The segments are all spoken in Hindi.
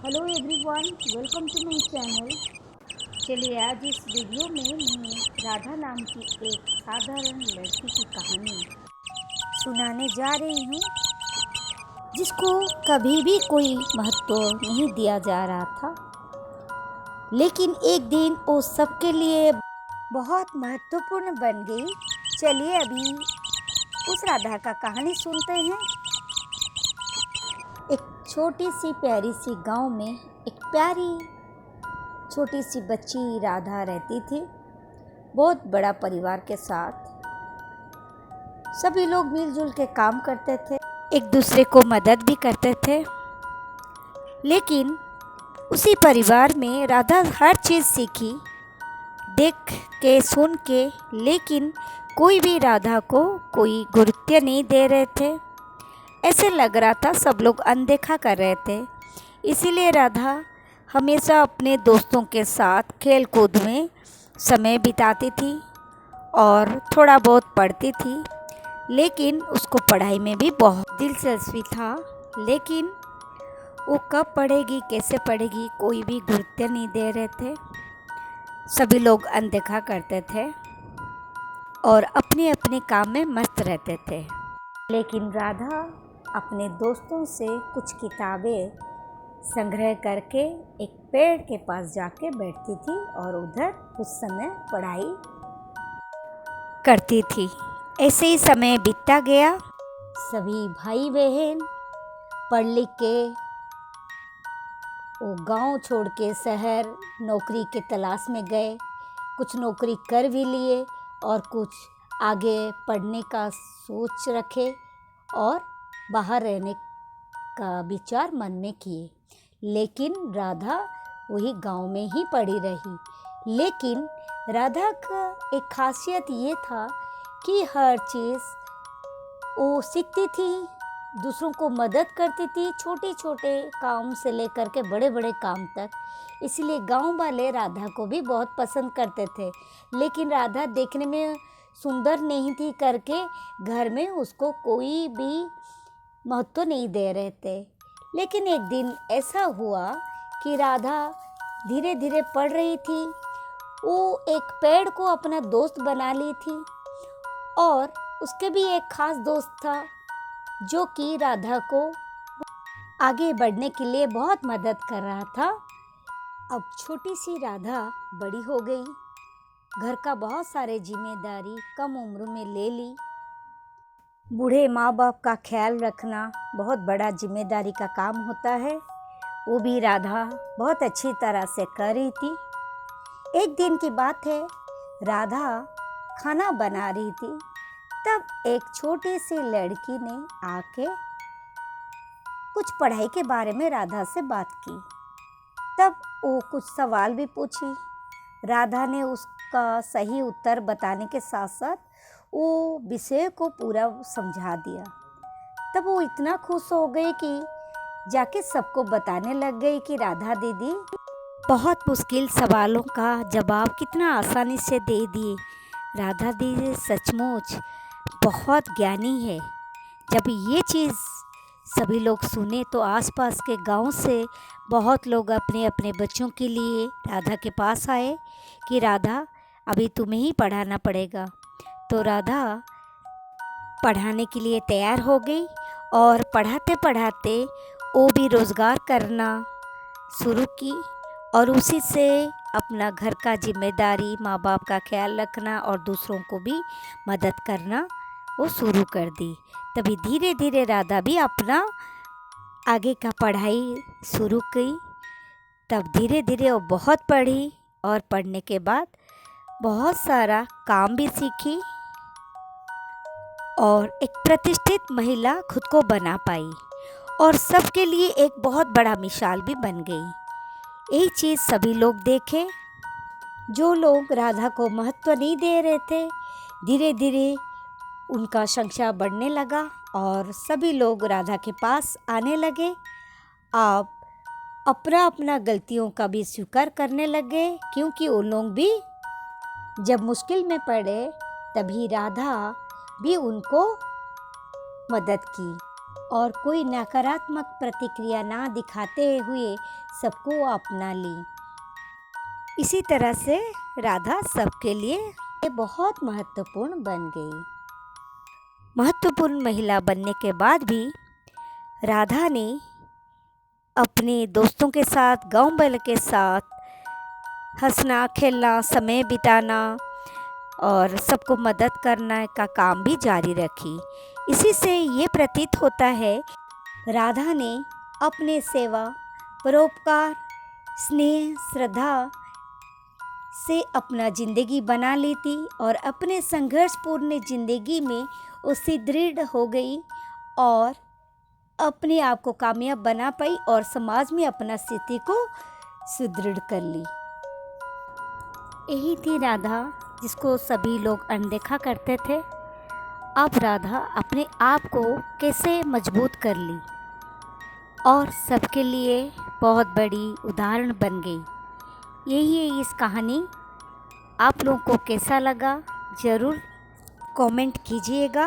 Hello everyone, welcome to my channel. चलिए आज इस वीडियो में मैं राधा नाम की एक साधारण लड़की की कहानी सुनाने जा रही हूँ, जिसको कभी भी कोई महत्व नहीं दिया जा रहा था, लेकिन एक दिन वो सबके लिए बहुत महत्वपूर्ण बन गई। चलिए अभी उस राधा का कहानी सुनते हैं। एक छोटी सी प्यारी सी गांव में एक प्यारी छोटी सी बच्ची राधा रहती थी, बहुत बड़ा परिवार के साथ। सभी लोग मिलजुल के काम करते थे, एक दूसरे को मदद भी करते थे। लेकिन उसी परिवार में राधा हर चीज़ सीखी, देख के सुन के, लेकिन कोई भी राधा को कोई गुरुत्व नहीं दे रहे थे। ऐसे लग रहा था सब लोग अनदेखा कर रहे थे। इसीलिए राधा हमेशा अपने दोस्तों के साथ खेल कूद में समय बिताती थी और थोड़ा बहुत पढ़ती थी। लेकिन उसको पढ़ाई में भी बहुत दिलचस्पी था, लेकिन वो कब पढ़ेगी, कैसे पढ़ेगी, कोई भी गुरुत्व नहीं दे रहे थे। सभी लोग अनदेखा करते थे और अपने अपने काम में मस्त रहते थे। लेकिन राधा अपने दोस्तों से कुछ किताबें संग्रह करके एक पेड़ के पास जाके बैठती थी और उधर कुछ समय पढ़ाई करती थी। ऐसे ही समय बीतता गया। सभी भाई बहन पढ़ लिख के वो गांव छोड़ के शहर नौकरी के तलाश में गए। कुछ नौकरी कर भी लिए और कुछ आगे पढ़ने का सोच रखे और बाहर रहने का विचार मन में किए। लेकिन राधा वही गांव में ही पड़ी रही। लेकिन राधा का एक खासियत ये था कि हर चीज़ वो सीखती थी, दूसरों को मदद करती थी, छोटे छोटे काम से लेकर के बड़े बड़े काम तक। इसलिए गांव वाले राधा को भी बहुत पसंद करते थे। लेकिन राधा देखने में सुंदर नहीं थी करके घर में उसको कोई भी महत्व नहीं दे रहे थे। लेकिन एक दिन ऐसा हुआ कि राधा धीरे धीरे पढ़ रही थी। वो एक पेड़ को अपना दोस्त बना ली थी और उसके भी एक खास दोस्त था जो कि राधा को आगे बढ़ने के लिए बहुत मदद कर रहा था। अब छोटी सी राधा बड़ी हो गई, घर का बहुत सारे जिम्मेदारी कम उम्र में ले ली। बूढ़े माँ बाप का ख्याल रखना बहुत बड़ा जिम्मेदारी का काम होता है, वो भी राधा बहुत अच्छी तरह से कर रही थी। एक दिन की बात है, राधा खाना बना रही थी, तब एक छोटी सी लड़की ने आके कुछ पढ़ाई के बारे में राधा से बात की। तब वो कुछ सवाल भी पूछी। राधा ने उसका सही उत्तर बताने के साथ साथ वो विषय को पूरा समझा दिया। तब वो इतना खुश हो गई कि जाके सबको बताने लग गई कि राधा दीदी बहुत मुश्किल सवालों का जवाब कितना आसानी से दे दिए। राधा दीदी सचमुच बहुत ज्ञानी है। जब ये चीज़ सभी लोग सुने तो आसपास के गांव से बहुत लोग अपने अपने बच्चों के लिए राधा के पास आए कि राधा अभी तुम्हें ही पढ़ाना पड़ेगा। तो राधा पढ़ाने के लिए तैयार हो गई और पढ़ाते पढ़ाते वो भी रोज़गार करना शुरू की और उसी से अपना घर का जिम्मेदारी, माँ बाप का ख्याल रखना और दूसरों को भी मदद करना वो शुरू कर दी। तभी धीरे धीरे राधा भी अपना आगे का पढ़ाई शुरू की। तब धीरे धीरे वो बहुत पढ़ी और पढ़ने के बाद बहुत सारा काम भी सीखी और एक प्रतिष्ठित महिला खुद को बना पाई और सबके लिए एक बहुत बड़ा मिसाल भी बन गई। यही चीज़ सभी लोग देखे। जो लोग राधा को महत्व नहीं दे रहे थे, धीरे धीरे उनका संख्या बढ़ने लगा और सभी लोग राधा के पास आने लगे। आप अपना अपना गलतियों का भी स्वीकार करने लगे, क्योंकि वो लोग भी जब मुश्किल में पड़े तभी राधा भी उनको मदद की और कोई नकारात्मक प्रतिक्रिया ना दिखाते हुए सबको अपना ली। इसी तरह से राधा सबके लिए बहुत महत्वपूर्ण बन गई। महत्वपूर्ण महिला बनने के बाद भी राधा ने अपने दोस्तों के साथ, गांव वालों के साथ हंसना, खेलना, समय बिताना और सबको मदद करने का काम भी जारी रखी। इसी से ये प्रतीत होता है राधा ने अपने सेवा, परोपकार, स्नेह, श्रद्धा से अपना ज़िंदगी बना ली थी और अपने संघर्षपूर्ण ज़िंदगी में उससे दृढ़ हो गई और अपने आप को कामयाब बना पाई और समाज में अपना स्थिति को सुदृढ़ कर ली। यही थी राधा, जिसको सभी लोग अनदेखा करते थे। अब राधा अपने आप को कैसे मजबूत कर ली और सबके लिए बहुत बड़ी उदाहरण बन गई। यही है इस कहानी। आप लोगों को कैसा लगा ज़रूर कमेंट कीजिएगा।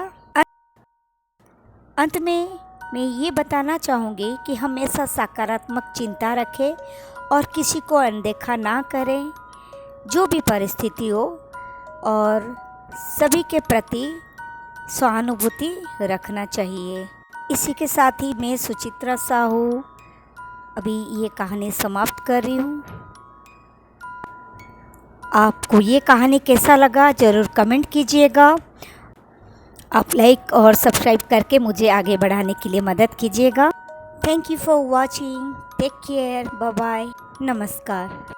अंत में मैं ये बताना चाहूँगी कि हमेशा सकारात्मक चिंता रखें और किसी को अनदेखा ना करें, जो भी परिस्थिति हो, और सभी के प्रति सहानुभूति रखना चाहिए। इसी के साथ ही मैं सुचित्रा साहू अभी ये कहानी समाप्त कर रही हूँ। आपको ये कहानी कैसा लगा ज़रूर कमेंट कीजिएगा। आप लाइक और सब्सक्राइब करके मुझे आगे बढ़ाने के लिए मदद कीजिएगा। Thank you for watching. Take care. Bye bye. नमस्कार।